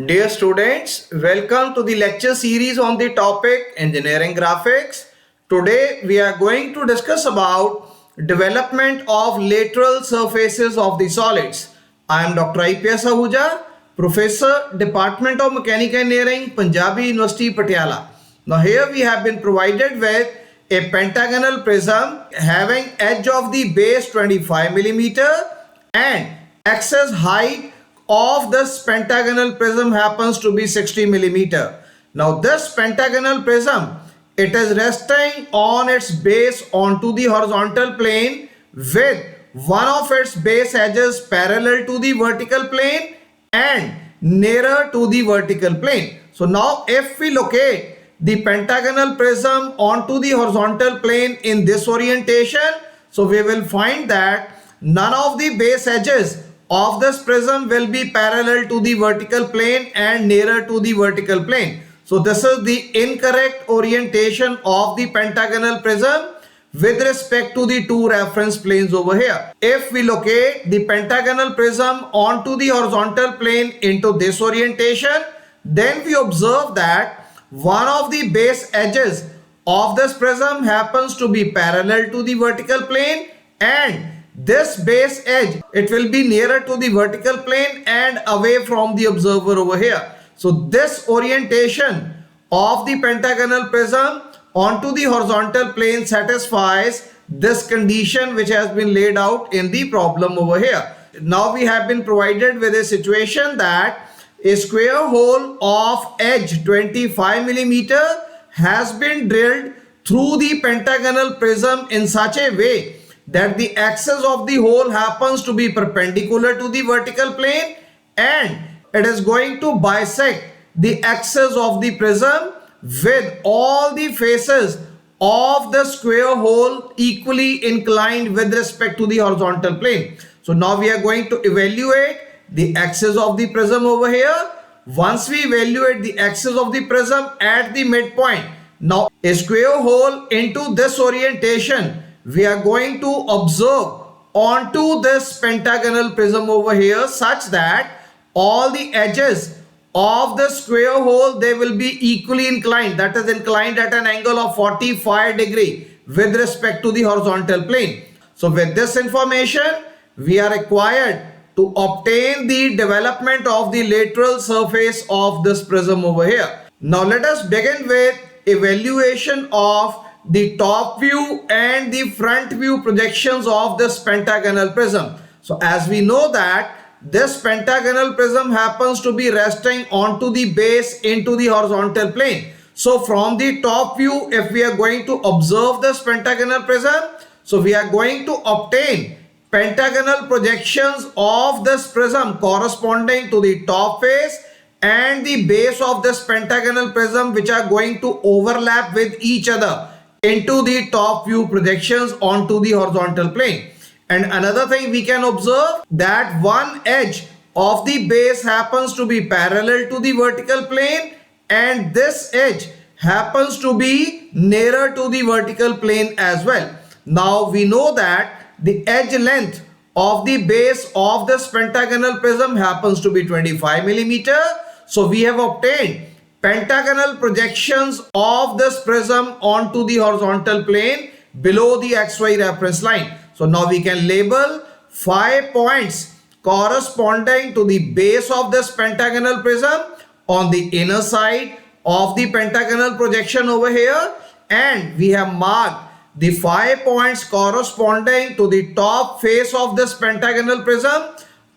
Dear students, welcome to the lecture series on the topic Engineering Graphics. Today we are going to discuss about development of lateral surfaces of the solids. I am Dr. IPS Ahuja, Professor, Department of Mechanical Engineering, Punjabi University, Patiala. Now here we have been provided with a pentagonal prism having edge of the base 25 millimeter and axis height of this pentagonal prism happens to be 60 millimeter. Now this pentagonal prism, it is resting on its base onto the horizontal plane with one of its base edges parallel to the vertical plane and nearer to the vertical plane. So now if we locate the pentagonal prism onto the horizontal plane in this orientation, so we will find that none of the base edges of this prism will be parallel to the vertical plane and nearer to the vertical plane. So this is the incorrect orientation of the pentagonal prism with respect to the two reference planes over here. If we locate the pentagonal prism onto the horizontal plane into this orientation, then we observe that one of the base edges of this prism happens to be parallel to the vertical plane, and this base edge, it will be nearer to the vertical plane and away from the observer over here. So this orientation of the pentagonal prism onto the horizontal plane satisfies this condition which has been laid out in the problem over here. Now we have been provided with a situation that a square hole of edge 25 millimeter has been drilled through the pentagonal prism in such a way that the axis of the hole happens to be perpendicular to the vertical plane and it is going to bisect the axis of the prism with all the faces of the square hole equally inclined with respect to the horizontal plane. So now we are going to evaluate the axis of the prism over here. Once we evaluate the axis of the prism at the midpoint, now a square hole into this orientation, we are going to observe onto this pentagonal prism over here such that all the edges of the square hole, they will be equally inclined, that is inclined at an angle of 45 degree with respect to the horizontal plane. So with this information, we are required to obtain the development of the lateral surface of this prism over here. Now let us begin with evaluation of the top view and the front view projections of this pentagonal prism. So as we know that this pentagonal prism happens to be resting onto the base into the horizontal plane. So from the top view, if we are going to observe this pentagonal prism, so we are going to obtain pentagonal projections of this prism corresponding to the top face and the base of this pentagonal prism, which are going to overlap with each other into the top view projections onto the horizontal plane. And another thing we can observe that one edge of the base happens to be parallel to the vertical plane and this edge happens to be nearer to the vertical plane as well. Now we know that the edge length of the base of this pentagonal prism happens to be 25 millimeter. So we have obtained pentagonal projections of this prism onto the horizontal plane below the XY reference line. So now we can label 5 points corresponding to the base of this pentagonal prism on the inner side of the pentagonal projection over here, and we have marked the 5 points corresponding to the top face of this pentagonal prism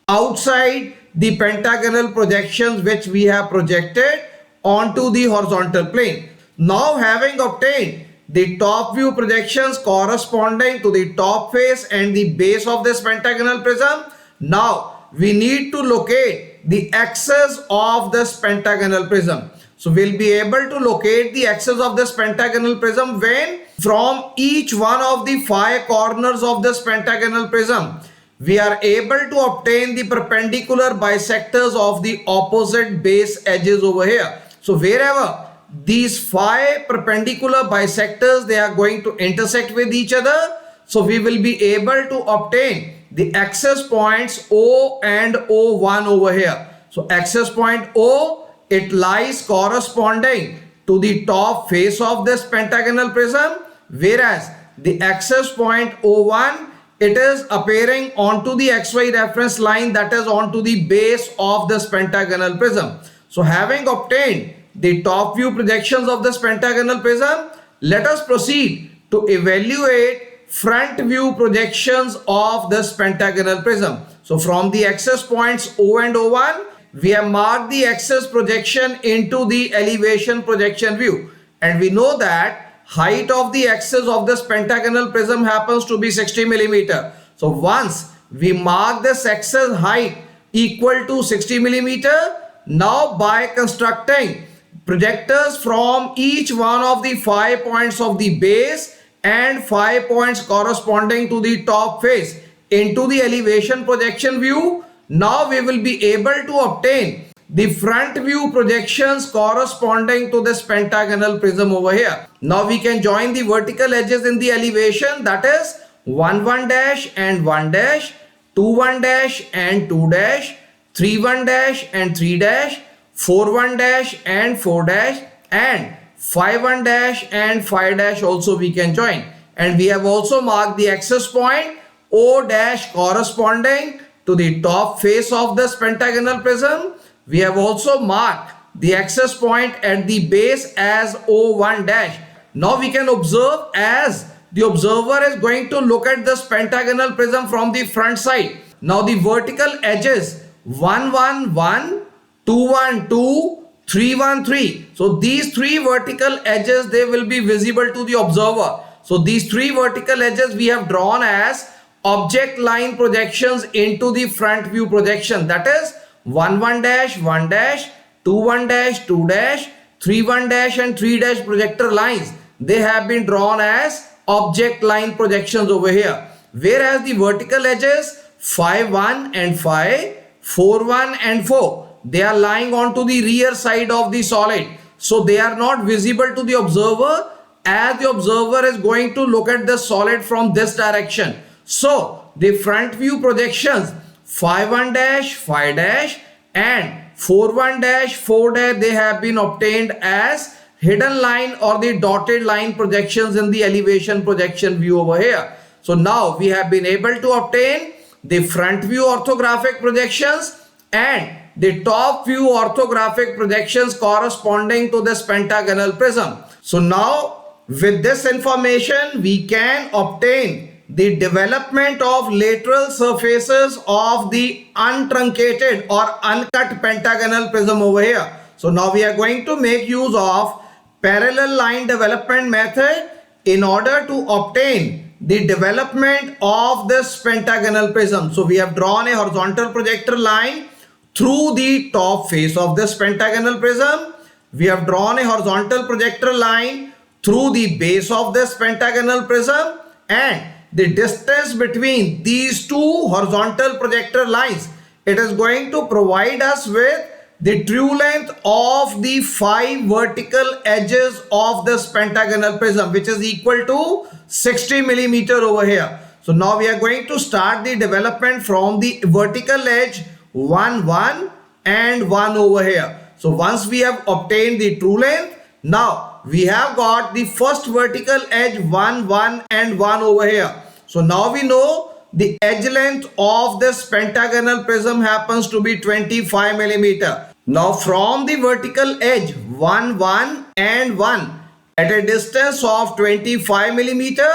outside the pentagonal projections which we have projected onto the horizontal plane. Now having obtained the top view projections corresponding to the top face and the base of this pentagonal prism, now we need to locate the axis of this pentagonal prism. So we'll be able to locate the axis of this pentagonal prism when from each one of the 5 corners of this pentagonal prism, we are able to obtain the perpendicular bisectors of the opposite base edges over here. So wherever these 5 perpendicular bisectors, they are going to intersect with each other, so we will be able to obtain the axis points O and O1 over here. So access point O, it lies corresponding to the top face of this pentagonal prism, whereas the access point O1, it is appearing onto the XY reference line, that is onto the base of this pentagonal prism. So having obtained the top view projections of this pentagonal prism, let us proceed to evaluate front view projections of this pentagonal prism. So from the access points O and O1, we have marked the axis projection into the elevation projection view, and we know that height of the axis of this pentagonal prism happens to be 60 millimeter. So once we mark this axis height equal to 60 millimeter, now by constructing projectors from each one of the 5 points of the base and 5 points corresponding to the top face into the elevation projection view, now we will be able to obtain the front view projections corresponding to this pentagonal prism over here. Now we can join the vertical edges in the elevation, that is 1 1 dash and 1 dash, 2 1 dash and 2 dash, 3 1 dash and 3 dash, 4 1 dash and 4 dash, and 5 1 dash and 5 dash also we can join. And we have also marked the access point O dash corresponding to the top face of this pentagonal prism. We have also marked the access point at the base as O1 dash. Now we can observe, as the observer is going to look at this pentagonal prism from the front side. Now the vertical edges 1 1 1, 2 1 2, 3 1 3. So these three vertical edges, they will be visible to the observer. So these three vertical edges we have drawn as object line projections into the front view projection, that is 1 1 dash 1 dash, 2 1 dash 2 dash, 3 1 dash and 3 dash projector lines. They have been drawn as object line projections over here, whereas the vertical edges 5 1 and 5, 4 1 and 4, they are lying onto the rear side of the solid, so they are not visible to the observer, as the observer is going to look at the solid from this direction. So the front view projections 5 1 dash 5 dash and 4 1 dash 4 dash, they have been obtained as hidden line or the dotted line projections in the elevation projection view over here. So now we have been able to obtain the front view orthographic projections and the top view orthographic projections corresponding to this pentagonal prism. So now with this information we can obtain the development of lateral surfaces of the untruncated or uncut pentagonal prism over here. So now we are going to make use of parallel line development method in order to obtain the development of this pentagonal prism. So we have drawn a horizontal projector line through the top face of this pentagonal prism. We have drawn a horizontal projector line through the base of this pentagonal prism, and the distance between these two horizontal projector lines, it is going to provide us with the true length of the 5 vertical edges of this pentagonal prism, which is equal to 60 millimeter over here. So now we are going to start the development from the vertical edge 1 1 and 1 over here. So once we have obtained the true length, now we have got the first vertical edge 1 1 and 1 over here. So now we know the edge length of this pentagonal prism happens to be 25 millimeter. Now from the vertical edge 1 1 and 1 at a distance of 25 millimeter,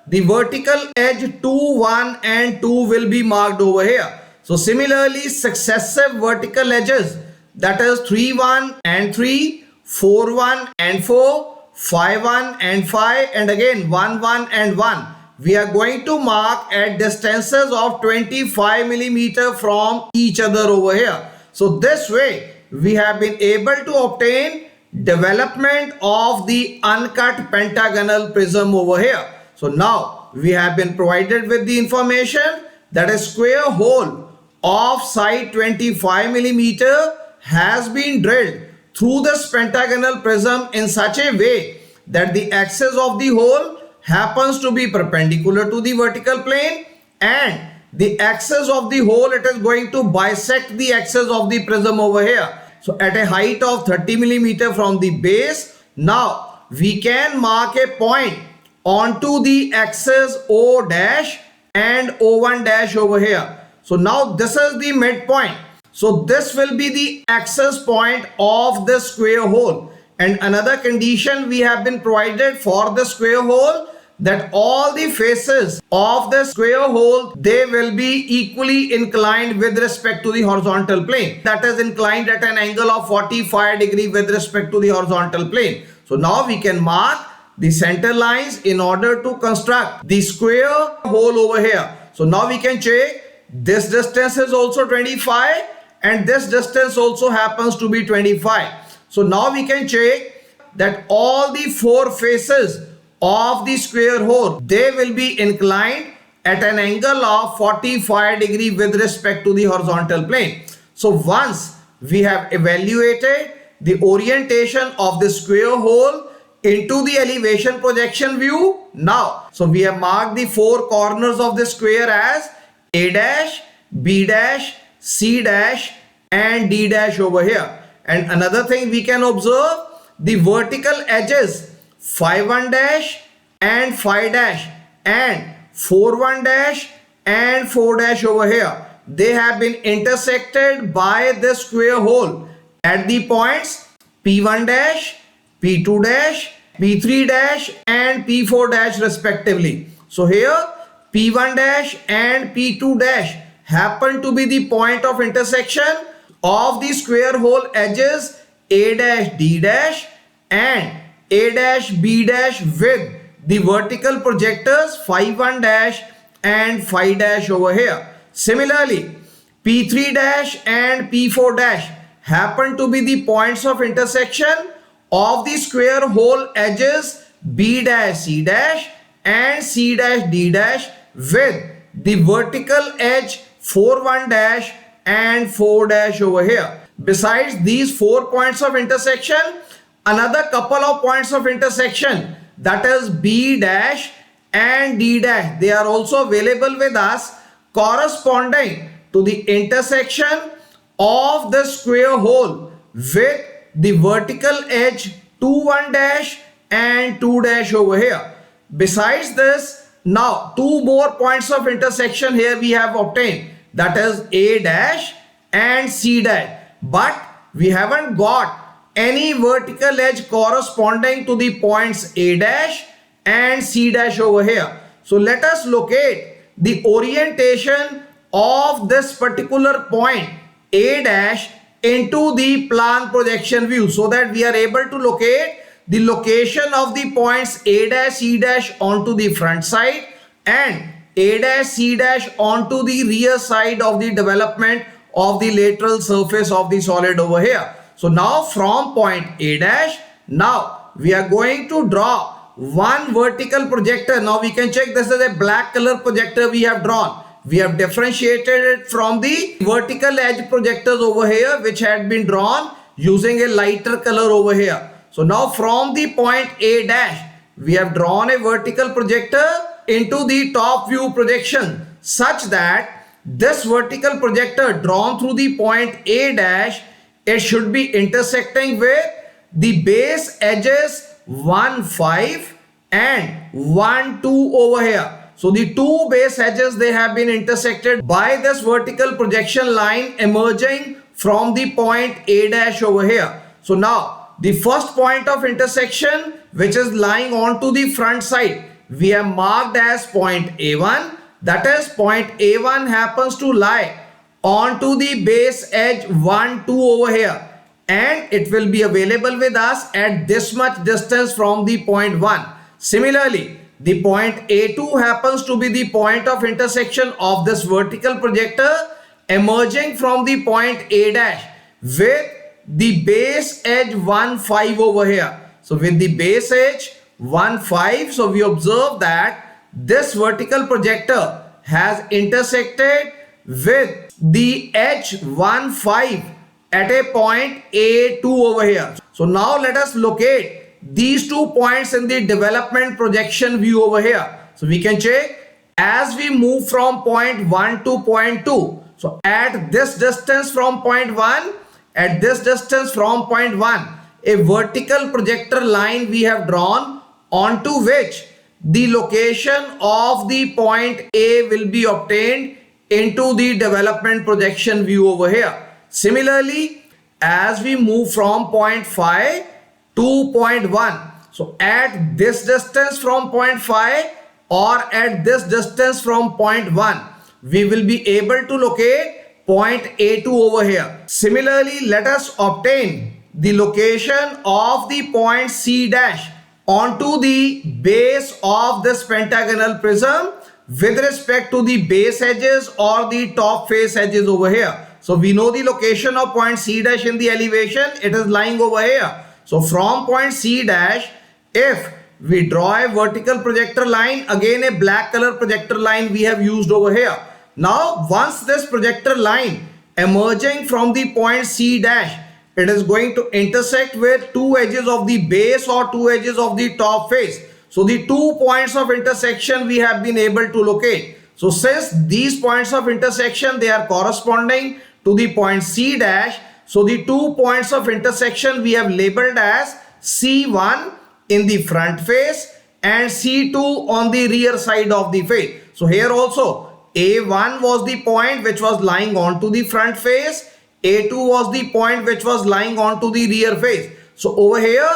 the vertical edge 2 1 and 2 will be marked over here. So similarly, successive vertical edges, that is 3 1 and 3, 4 1 and 4, 5 1 and 5, and again 1 1 and 1. We are going to mark at distances of 25 millimeter from each other over here. So this way we have been able to obtain development of the uncut pentagonal prism over here. So now we have been provided with the information that a square hole of side 25 millimeter has been drilled through this pentagonal prism in such a way that the axis of the hole happens to be perpendicular to the vertical plane, and the axis of the hole, it is going to bisect the axis of the prism over here. So at a height of 30 millimeter from the base, now we can mark a point onto the axis O dash and O1 dash over here. So now this is the midpoint. So this will be the axis point of the square hole. And another condition we have been provided for the square hole, that all the faces of the square hole, they will be equally inclined with respect to the horizontal plane. That is inclined at an angle of 45 degree with respect to the horizontal plane. So now we can mark the center lines in order to construct the square hole over here. So now we can check this distance is also 25 and this distance also happens to be 25. So now we can check that all the four faces of the square hole, they will be inclined at an angle of 45 degree with respect to the horizontal plane. So once we have evaluated the orientation of the square hole into the elevation projection view, now, so we have marked the four corners of the square as A dash, B dash, C dash and D dash over here. And another thing we can observe, the vertical edges phi 1 dash and phi dash and 4 1 dash and 4 dash over here, they have been intersected by the square hole at the points P1 dash, P2 dash, P3 dash and P4 dash respectively. So here P1 dash and P2 dash happen to be the point of intersection of the square hole edges A dash D dash and A dash B dash with the vertical projectors phi 1 dash and phi dash over here. Similarly, P3 dash and P4 dash happen to be the points of intersection of the square hole edges B dash C dash and C dash D dash with the vertical edge 4 1 dash and 4 dash over here. Besides these 4 points of intersection, another couple of points of intersection, that is B dash and D dash, they are also available with us, corresponding to the intersection of the square hole with the vertical edge 2 1 dash and 2 dash over here. Besides this, now 2 more points of intersection here we have obtained, that is A dash and C dash, but we haven't got any vertical edge corresponding to the points A dash and C dash over here. So let us locate the orientation of this particular point A dash into the plan projection view, so that we are able to locate the location of the points A dash C dash onto the front side and A dash C dash onto the rear side of the development of the lateral surface of the solid over here. So now from point A dash, now we are going to draw one vertical projector. Now we can check, this is a black color projector we have drawn. We have differentiated it from the vertical edge projectors over here, which had been drawn using a lighter color over here. So now from the point A dash, we have drawn a vertical projector into the top view projection such that this vertical projector drawn through the point A dash, it should be intersecting with the base edges 1 5 and 1 2 over here. So the two base edges, they have been intersected by this vertical projection line emerging from the point A dash over here. So now the first point of intersection, which is lying onto the front side, we have marked as point A1. That is, point A1 happens to lie onto the base edge 1 2 over here, and it will be available with us at this much distance from the point 1. Similarly, the point A2 happens to be the point of intersection of this vertical projector emerging from the point A dash with the base edge 1 5 over here. So with the base edge 1 5, so we observe that this vertical projector has intersected with the edge 1 5 at a point A2 over here. So now let us locate these 2 points in the development projection view over here. So we can check as we move from point 1 to point 2. So at this distance from point 1, at this distance from point 1, a vertical projector line we have drawn onto which the location of the point A will be obtained into the development projection view over here. Similarly, as we move from point 5 to point 1, so at this distance from point 5 or at this distance from point 1, we will be able to locate point A2 over here. Similarly, let us obtain the location of the point C dash onto the base of this pentagonal prism with respect to the base edges or the top face edges over here. So we know the location of point C dash in the elevation. It is lying over here. So from point C dash, if we draw a vertical projector line, again a black color projector line we have used over here. Now once this projector line emerging from the point C dash, it is going to intersect with two edges of the base or two edges of the top face. So the 2 points of intersection we have been able to locate. So since these points of intersection, they are corresponding to the point C dash. So the 2 points of intersection we have labeled as C1 in the front face and C2 on the rear side of the face. So here also A1 was the point which was lying onto the front face. A2 was the point which was lying onto the rear face. So over here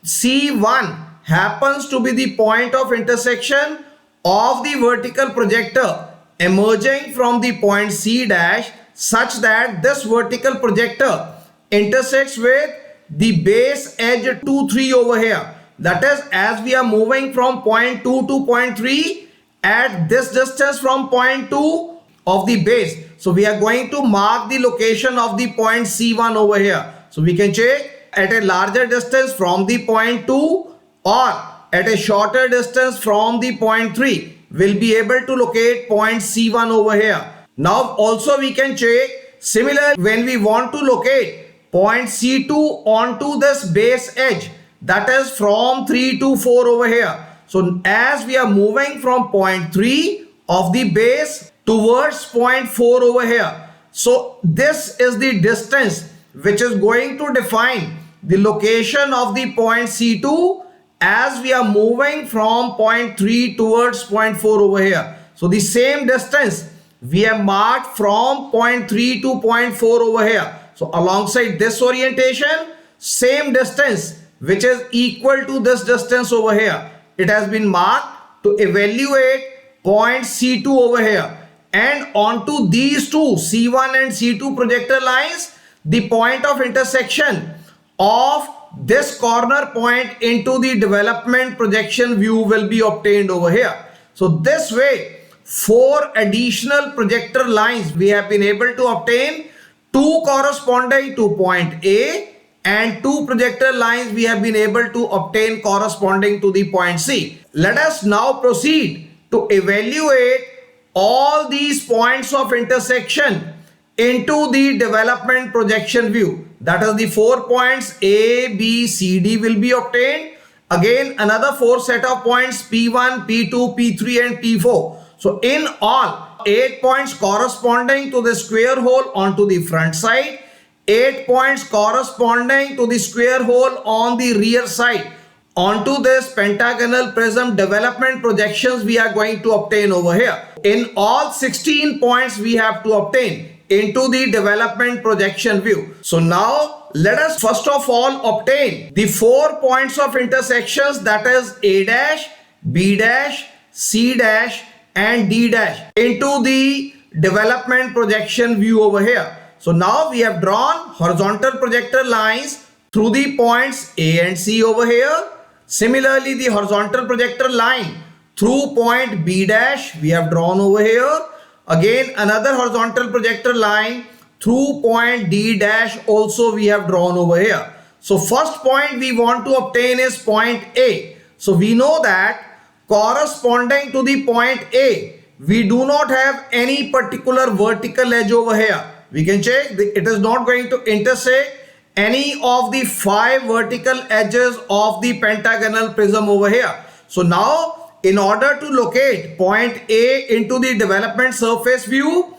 C1 happens to be the point of intersection of the vertical projector emerging from the point C dash, such that this vertical projector intersects with the base edge 2, 3 over here. That is, as we are moving from point 2 to point 3 at this distance from point 2 of the base. So we are going to mark the location of the point C1 over here. So we can check at a larger distance from the point 2 or at a shorter distance from the point 3, we'll be able to locate point C1 over here. Now also we can check, similar when we want to locate point C2 onto this base edge, that is from 3 to 4 over here. So as we are moving from point 3 of the base towards point 4 over here, so this is the distance which is going to define the location of the point C2 as we are moving from point 3 towards point 4 over here. So the same distance we have marked from point 3 to point 4 over here. So alongside this orientation, same distance which is equal to this distance over here, it has been marked to evaluate point C2 over here. And onto these two C1 and C2 projector lines, the point of intersection of this corner point into the development projection view will be obtained over here. So this way, 4 additional projector lines we have been able to obtain, 2 corresponding to point A and 2 projector lines we have been able to obtain corresponding to the point C. Let us now proceed to evaluate all these points of intersection into the development projection view. That is, the 4 points A, B, C, D will be obtained. Again, another 4 set of points P1, P2, P3 and P4. So in all, 8 points corresponding to the square hole onto the front side, 8 points corresponding to the square hole on the rear side. Onto this pentagonal prism development projections we are going to obtain over here. In all, 16 points we have to obtain into the development projection view. So now let us first of all obtain the 4 points of intersections, that is A dash, B dash, C dash and D dash into the development projection view over here. So now we have drawn horizontal projector lines through the points A and C over here. Similarly, the horizontal projector line through point B dash we have drawn over here. Again, another horizontal projector line through point D dash also we have drawn over here. So first point we want to obtain is point A. So we know that corresponding to the point A, we do not have any particular vertical edge over here. We can check, it is not going to intersect any of the 5 vertical edges of the pentagonal prism over here. So now in order to locate point A into the development surface view,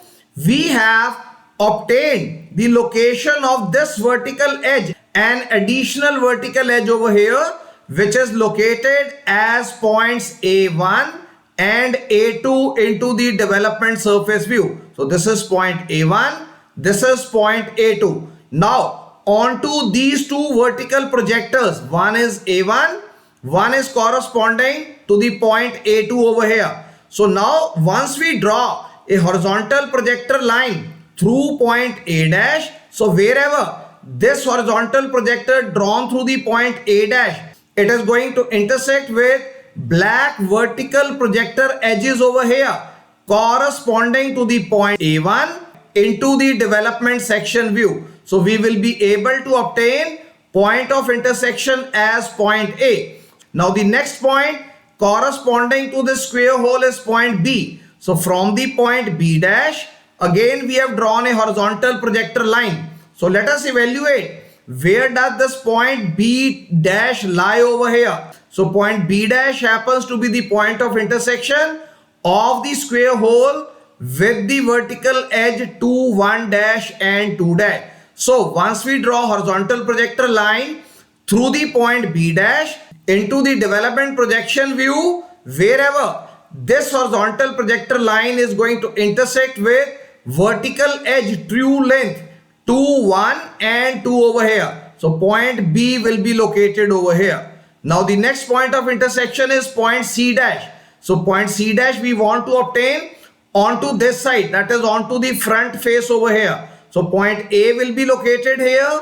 we have obtained the location of this vertical edge, an additional vertical edge over here, which is located as points A1 and A2 into the development surface view. So this is point A1, this is point A2. Now onto these two vertical projectors, one is A1, one is corresponding to the point A2 over here. So now once we draw a horizontal projector line through point A dash, so wherever this horizontal projector drawn through the point A dash, it is going to intersect with black vertical projector edges over here corresponding to the point A1 into the development section view. So we will be able to obtain point of intersection as point A. Now the next point corresponding to the square hole is point B. So from the point B dash, again we have drawn a horizontal projector line. So let us evaluate where does this point B dash lie over here. So point B dash happens to be the point of intersection of the square hole with the vertical edge 2, 1 dash and 2 dash. So once we draw horizontal projector line through the point B dash into the development projection view, wherever this horizontal projector line is going to intersect with vertical edge true length 2, 1 and 2 over here. So point B will be located over here. Now the next point of intersection is point C dash. So point C dash we want to obtain onto this side, that is onto the front face over here. So point A will be located here,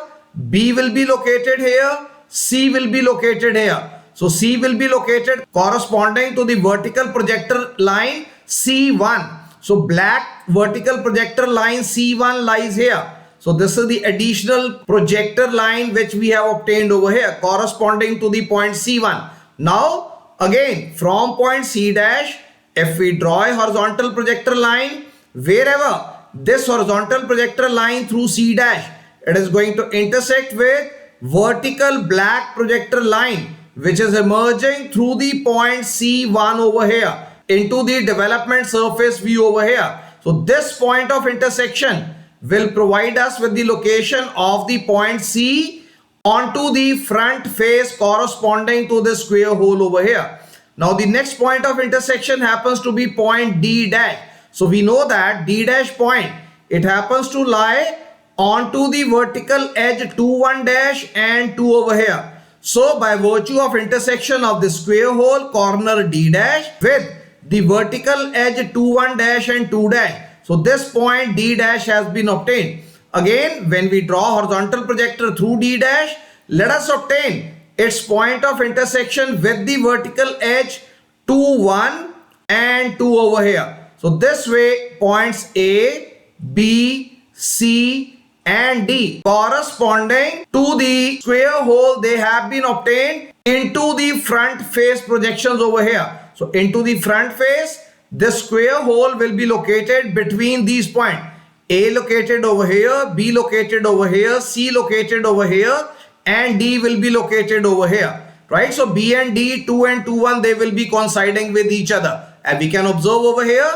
B will be located here, C will be located here. So C will be located corresponding to the vertical projector line C1. So black vertical projector line C1 lies here. So this is the additional projector line which we have obtained over here corresponding to the point C1. Now again from point C dash, if we draw a horizontal projector line, wherever this horizontal projector line through C dash, it is going to intersect with vertical black projector line which is emerging through the point C1 over here into the development surface view over here. So this point of intersection will provide us with the location of the point C onto the front face corresponding to the square hole over here. Now the next point of intersection happens to be point D dash. So we know that D dash point, it happens to lie onto the vertical edge 2, 1 dash and 2 over here. So by virtue of intersection of the square hole corner D dash with the vertical edge 2, 1 dash and 2 dash, so this point D dash has been obtained. Again, when we draw horizontal projector through D dash, let us obtain its point of intersection with the vertical edge 2, 1 and 2 over here. So this way points A, B, C and D corresponding to the square hole, they have been obtained into the front face projections over here. So into the front face, the square hole will be located between these points. A located over here, B located over here, C located over here and D will be located over here. Right? So B and D, 2 and 2, 1, they will be coinciding with each other. And we can observe over here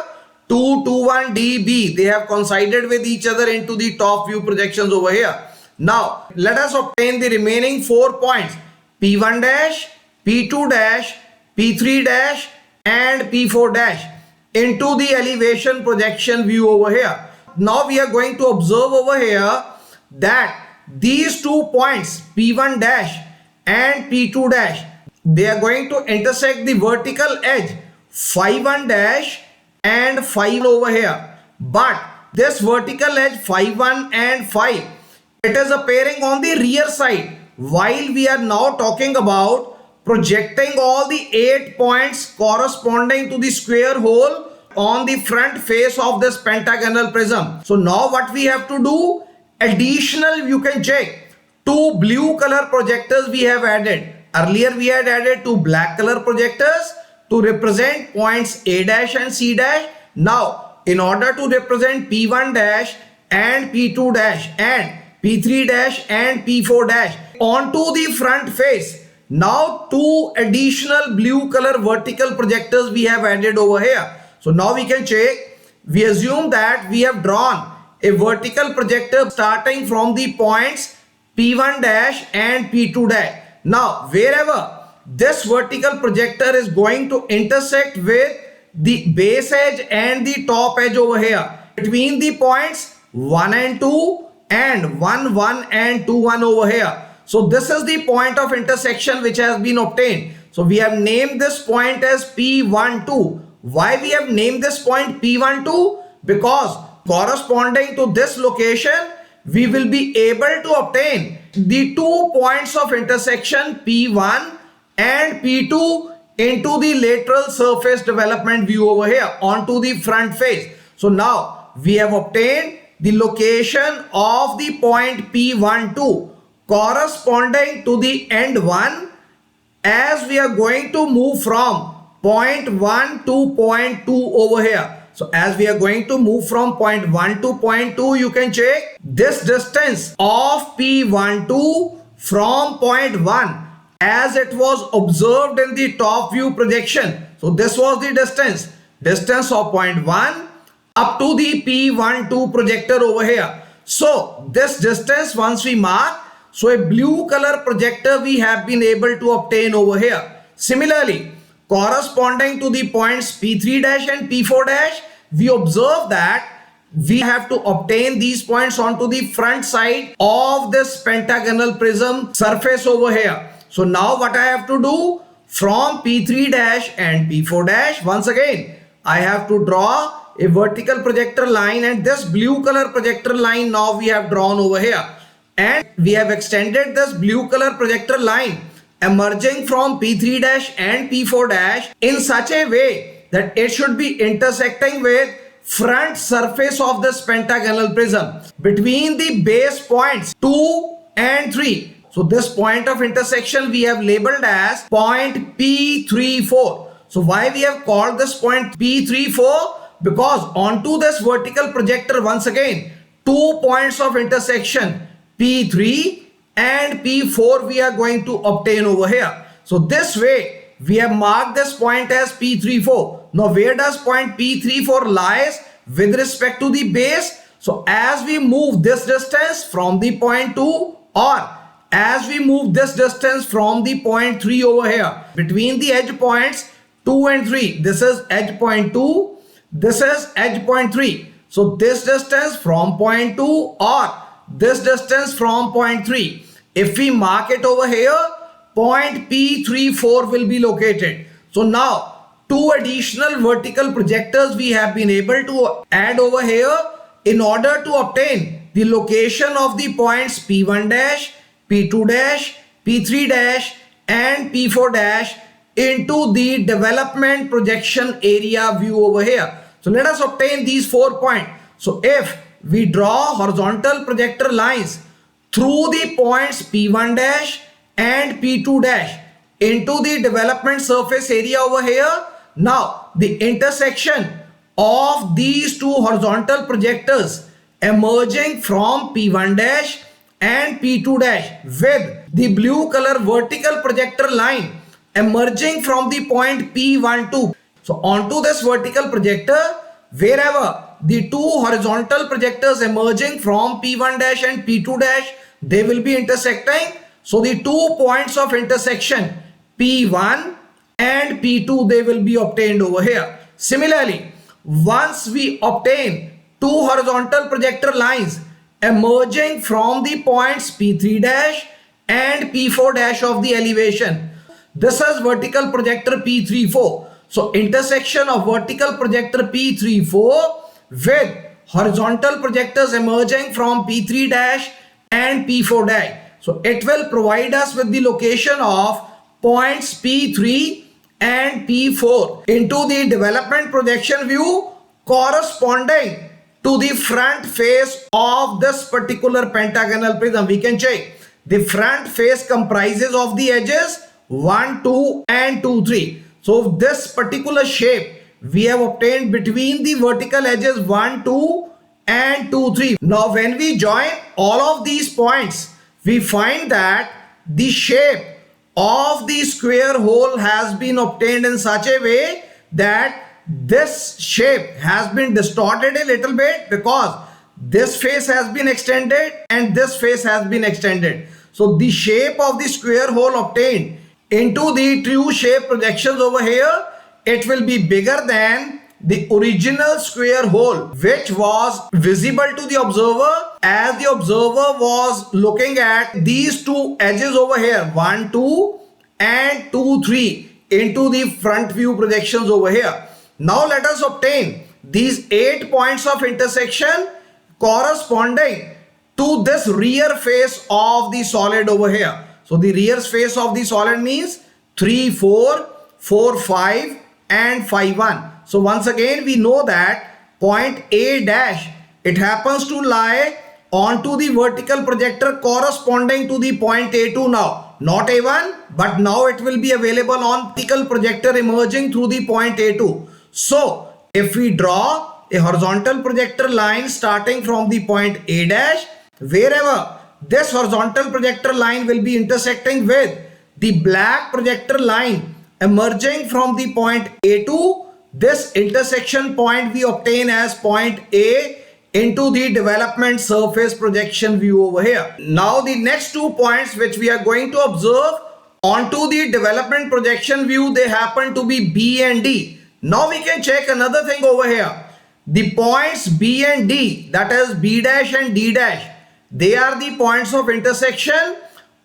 2, 2, 1, D, B, they have coincided with each other into the top view projections over here. Now let us obtain the remaining 4 points P1 dash, P2 dash, P3 dash and P4 dash into the elevation projection view over here. Now we are going to observe over here that these 2 points P1 dash and P2 dash, they are going to intersect the vertical edge phi 1 dash and phi over here. But this vertical edge phi 1 and phi, it is appearing on the rear side, while we are now talking about projecting all the 8 points corresponding to the square hole on the front face of this pentagonal prism. So now what we have to do, additional you can check 2 blue color projectors we have added. Earlier we had added 2 black color projectors to represent points A dash and C dash. Now in order to represent P1 dash and P2 dash and P3 dash and P4 dash onto the front face, Now two additional blue color vertical projectors we have added over here. So now we can check. We assume that we have drawn a vertical projector starting from the points P1 dash and P2 dash. Now wherever this vertical projector is going to intersect with the base edge and the top edge over here between the points 1 and 2 and 1 1 and 2 1 over here. So this is the point of intersection which has been obtained. So we have named this point as P12. Why we have named this point P12? Because corresponding to this location we will be able to obtain the 2 points of intersection P1 and P2 into the lateral surface development view over here onto the front face. So now we have obtained the location of the point P12 corresponding to the end 1 as we are going to move from point 1 to point 2 over here. So as we are going to move from point 1 to point 2, you can check this distance of P12 from point 1 as it was observed in the top view projection. So this was the distance of point 1 up to the P12 projector over here. So this distance once we mark, so a blue color projector we have been able to obtain over here. Similarly, corresponding to the points P3 dash and P4 dash, we observe that we have to obtain these points onto the front side of this pentagonal prism surface over here. So now what I have to do, from P3 dash and P4 dash, once again I have to draw a vertical projector line, and this blue color projector line now we have drawn over here, and we have extended this blue color projector line emerging from P3 dash and P4 dash in such a way that it should be intersecting with front surface of this pentagonal prism between the base points 2 and 3. So this point of intersection we have labeled as point P34. So why we have called this point P34? Because onto this vertical projector, once again 2 points of intersection P3 and P4 we are going to obtain over here. So this way we have marked this point as P34. Now where does point P34 lies with respect to the base? So as we move this distance from the point 2, or as we move this distance from the point 3 over here between the edge points 2 and 3, this is edge point 2, this is edge point 3. So this distance from point 2 or this distance from point 3, if we mark it over here, point P34 will be located. So now 2 additional vertical projectors we have been able to add over here in order to obtain the location of the points P1 dash, P2 dash, P3 dash and P4 dash into the development projection area view over here. So let us obtain these 4 points. So if we draw horizontal projector lines through the points P1 dash and P2 dash into the development surface area over here, now the intersection of these 2 horizontal projectors emerging from P1 dash and P2 dash with the blue color vertical projector line emerging from the point P12. So onto this vertical projector, wherever the 2 horizontal projectors emerging from P1 dash and P2 dash, they will be intersecting. So the 2 points of intersection P1 and P2, they will be obtained over here. Similarly, once we obtain 2 horizontal projector lines emerging from the points P3 dash and P4 dash of the elevation, this is vertical projector P34. So intersection of vertical projector P34 with horizontal projectors emerging from P3 dash and P4 dash. So it will provide us with the location of points P3 and P4 into the development projection view corresponding to the front face of this particular pentagonal prism. We can check the front face comprises of the edges 1, 2 and 2, 3. So this particular shape we have obtained between the vertical edges 1, 2 and 2, 3. Now when we join all of these points, we find that the shape of the square hole has been obtained in such a way that this shape has been distorted a little bit because this face has been extended and this face has been extended. So the shape of the square hole obtained into the true shape projections over here, it will be bigger than the original square hole which was visible to the observer as the observer was looking at these two edges over here, 1, 2 and 2, 3 into the front view projections over here. Now let us obtain these 8 points of intersection corresponding to this rear face of the solid over here. So the rear face of the solid means 3, 4, 4, 5 and 5, 1. So once again we know that point A dash, it happens to lie onto the vertical projector corresponding to the point A2 now. Not A1, but now it will be available on vertical projector emerging through the point A2. So if we draw a horizontal projector line starting from the point A dash, wherever this horizontal projector line will be intersecting with the black projector line emerging from the point A2, this intersection point we obtain as point A into the development surface projection view over here. Now the next 2 points which we are going to observe onto the development projection view, they happen to be B and D. Now we can check another thing over here. The points B and D, that is B dash and D dash, they are the points of intersection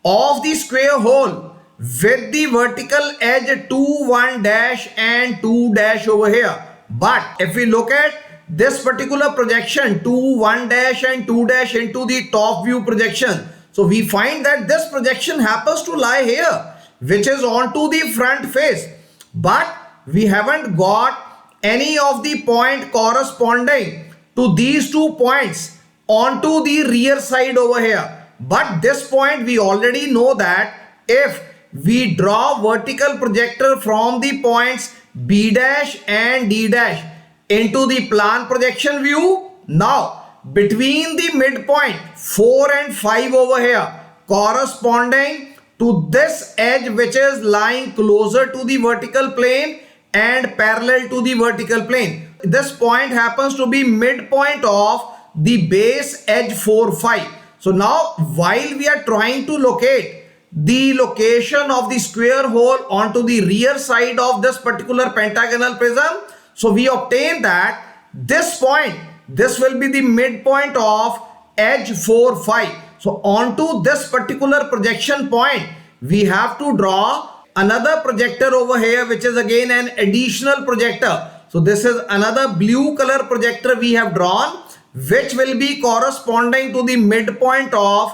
of the square hole with the vertical edge 2, 1 dash and 2 dash over here. But if we look at this particular projection 2, 1 dash and 2 dash into the top view projection, so we find that this projection happens to lie here, which is onto the front face, but we haven't got any of the point corresponding to these 2 points onto the rear side over here. But this point we already know that if we draw vertical projector from the points B dash and D dash into the plan projection view, now between the midpoint 4 and 5 over here corresponding to this edge which is lying closer to the vertical plane and parallel to the vertical plane, this point happens to be midpoint of the base edge 4, 5. So now while we are trying to locate the location of the square hole onto the rear side of this particular pentagonal prism, so we obtain that this point, this will be the midpoint of edge 4, 5. So onto this particular projection point, we have to draw another projector over here, which is again an additional projector. So this is another blue color projector we have drawn, which will be corresponding to the midpoint of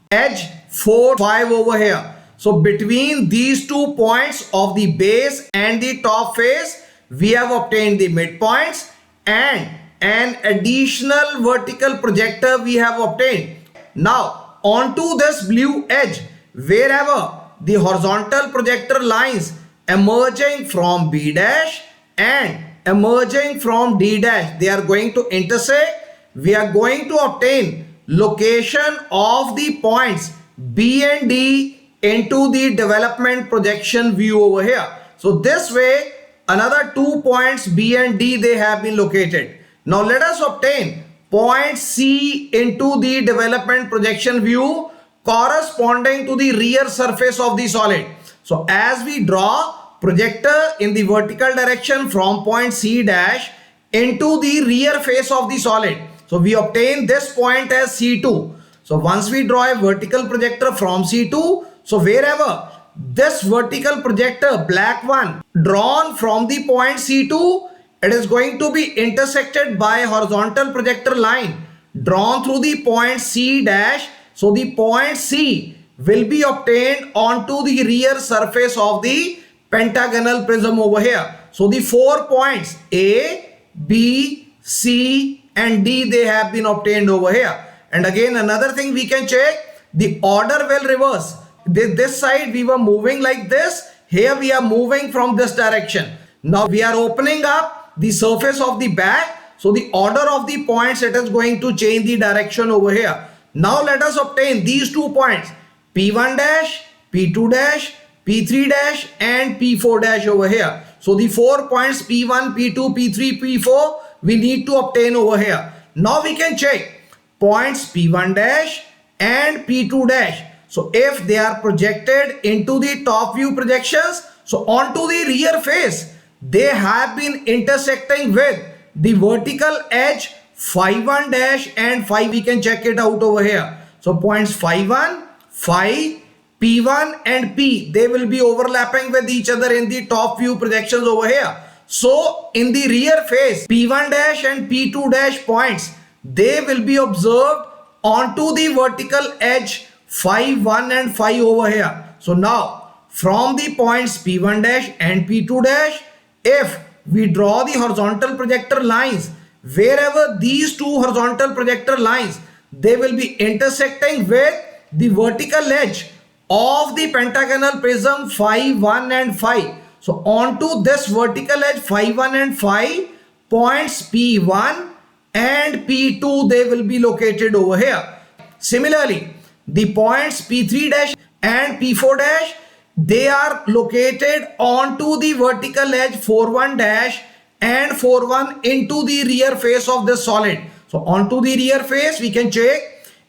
edge 4, 5 over here. So between these 2 points of the base and the top face, we have obtained the midpoints and an additional vertical projector we have obtained. Now onto this blue edge, wherever the horizontal projector lines emerging from B dash and emerging from D dash, they are going to intersect, we are going to obtain location of the points B and D into the development projection view over here. So this way another 2 points B and D, they have been located. Now let us obtain point C into the development projection view corresponding to the rear surface of the solid. So as we draw projector in the vertical direction from point C dash into the rear face of the solid, so we obtain this point as C2. So once we draw a vertical projector from C2, so wherever this vertical projector, black one, drawn from the point C2, it is going to be intersected by a horizontal projector line drawn through the point C dash. So the point C will be obtained onto the rear surface of the pentagonal prism over here. So the 4 points A, B, C and D, they have been obtained over here. And again another thing we can check, the order will reverse. This side we were moving like this, here we are moving from this direction. Now we are opening up the surface of the back, so the order of the points, it is going to change the direction over here. Now let us obtain these 2 points P1 dash, P2 dash P3 dash and P4 dash over here. So the 4 points P1, P2, P3, P4 we need to obtain over here. Now we can check points P1 dash and P2 dash. So if they are projected into the top view projections, so onto the rear face, they have been intersecting with the vertical edge phi 1 dash and phi. We can check it out over here. So points phi 1, phi, P1 and P, they will be overlapping with each other in the top view projections over here. So in the rear face, P1 dash and P2 dash points, they will be observed onto the vertical edge phi 1 and phi over here. So now from the points P1 dash and P2 dash, if we draw the horizontal projector lines, wherever these two horizontal projector lines, they will be intersecting with the vertical edge of the pentagonal prism phi 1 and phi. So onto this vertical edge phi 1 and phi, points P1 and P2, they will be located over here. Similarly, the points P3 dash and P4 dash, they are located onto the vertical edge 4-1 dash and 4-1 into the rear face of this solid. So onto the rear face, we can check.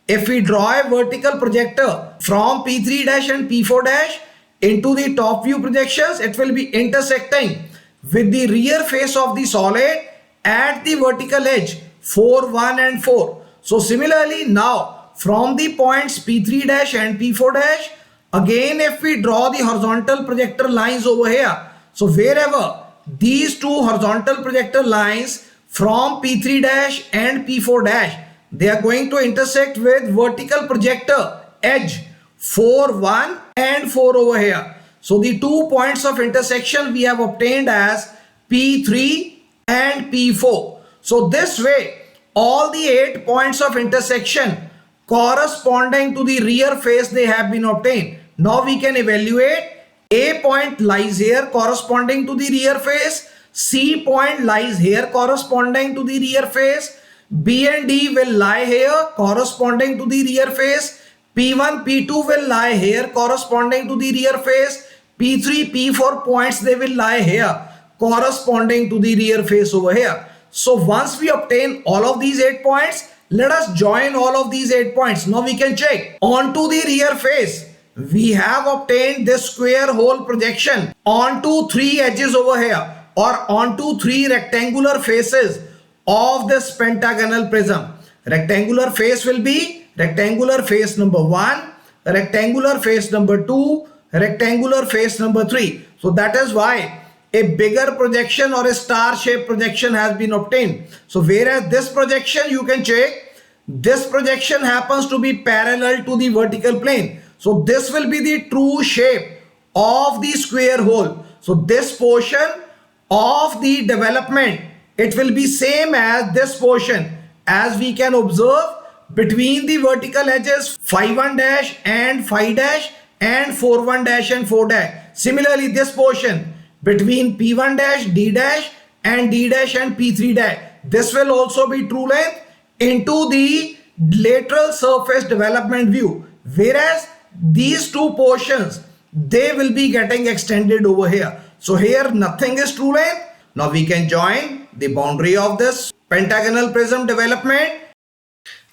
If we draw a vertical projector from P3 dash and P4 dash into the top view projections, it will be intersecting with the rear face of the solid at the vertical edge 4, 1 and 4. So similarly now from the points P3 dash and P4 dash, again if we draw the horizontal projector lines over here, so wherever these two horizontal projector lines from P3 dash and P4 dash, they are going to intersect with vertical projector edge 4, 1 and 4 over here. So the 2 points of intersection we have obtained as P3 and P4. So this way all the 8 points of intersection corresponding to the rear face, they have been obtained. Now we can evaluate. A point lies here corresponding to the rear face. C point lies here corresponding to the rear face. B and D will lie here corresponding to the rear face. P1, P2 will lie here corresponding to the rear face. P3, P4 points, they will lie here corresponding to the rear face over here. So once we obtain all of these 8 points, let us join all of these 8 points. Now we can check. Onto the rear face, we have obtained this square hole projection onto 3 edges over here, or onto 3 rectangular faces of this pentagonal prism. Rectangular face will be rectangular face number 1, rectangular face number 2, rectangular face number 3. So that is why a bigger projection or a star shaped projection has been obtained. So whereas this projection, you can check, this projection happens to be parallel to the vertical plane. So this will be the true shape of the square hole. So this portion of the development, it will be same as this portion, as we can observe between the vertical edges phi 1 dash and phi dash and 4 1 dash and 4 dash. Similarly, this portion between P1 dash, D dash and D dash and P3 dash, this will also be true length into the lateral surface development view, whereas these two portions, they will be getting extended over here. So here nothing is true length. Now we can join the boundary of this pentagonal prism development.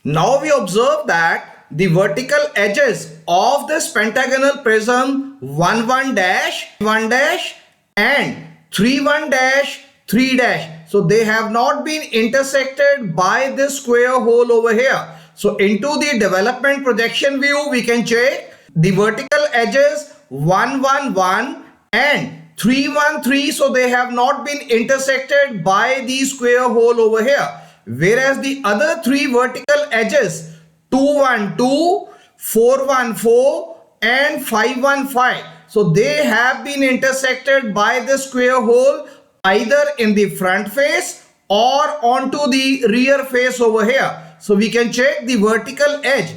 Now we observe that the vertical edges of this pentagonal prism 1 1 dash, 1 dash and 3 1 dash, 3 dash, so they have not been intersected by this square hole over here. So into the development projection view, we can check the vertical edges 1 1 1 and 3 1 3, so they have not been intersected by the square hole over here, whereas the other 3 vertical edges 2 1 2, 4 1 4 and 5 1 5, so they have been intersected by the square hole either in the front face or onto the rear face over here. So we can check the vertical edge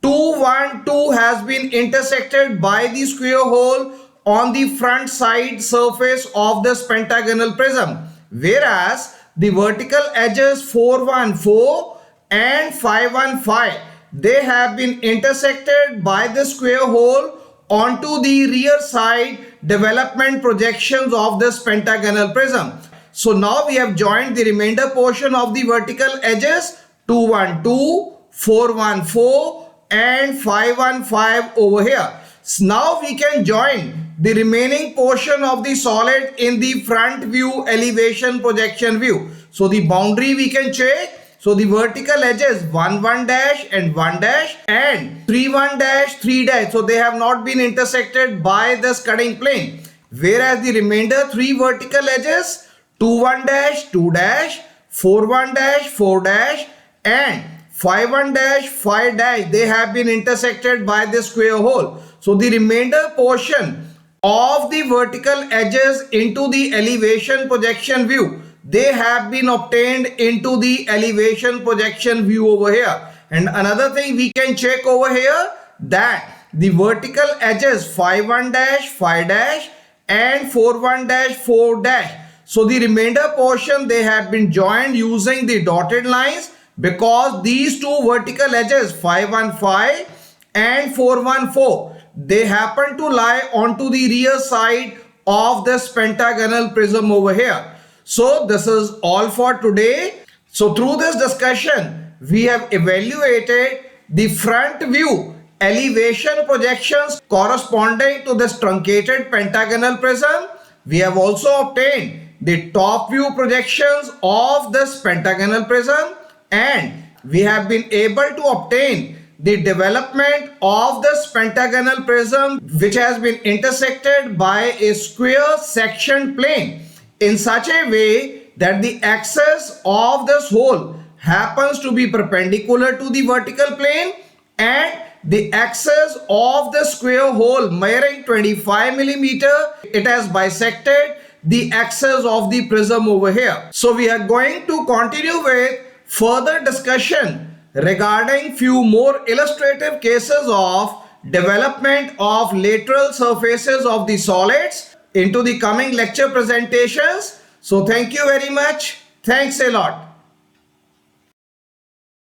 2 1 2 has been intersected by the square hole on the front side surface of this pentagonal prism, whereas the vertical edges 4 1 4 and 5 1 5, they have been intersected by the square hole onto the rear side development projections of this pentagonal prism. So now we have joined the remainder portion of the vertical edges 212, 414 and 515 over here. So now we can join the remaining portion of the solid in the front view elevation projection view. So the boundary we can check. So the vertical edges 1 1 dash and 1 dash and 3 1 dash 3 dash. So they have not been intersected by this cutting plane. Whereas the remainder 3 vertical edges 2 1 dash 2 dash 4 1 dash 4 dash and 5 1 dash 5 dash, they have been intersected by this square hole. So the remainder portion of the vertical edges into the elevation projection view, they have been obtained into the elevation projection view over here. And another thing we can check over here, that the vertical edges 5 1 dash 5 dash and 4 1 dash 4 dash. So the remainder portion, they have been joined using the dotted lines, because these two vertical edges 515 and 414, they happen to lie onto the rear side of this pentagonal prism over here. So this is all for today. So through this discussion, we have evaluated the front view elevation projections corresponding to this truncated pentagonal prism. We have also obtained the top view projections of this pentagonal prism, and we have been able to obtain the development of this pentagonal prism which has been intersected by a square section plane in such a way that the axis of this hole happens to be perpendicular to the vertical plane, and the axis of the square hole measuring 25 millimeter, it has bisected the axis of the prism over here. So we are going to continue with further discussion regarding few more illustrative cases of development of lateral surfaces of the solids into the coming lecture presentations. So thank you very much. Thanks a lot.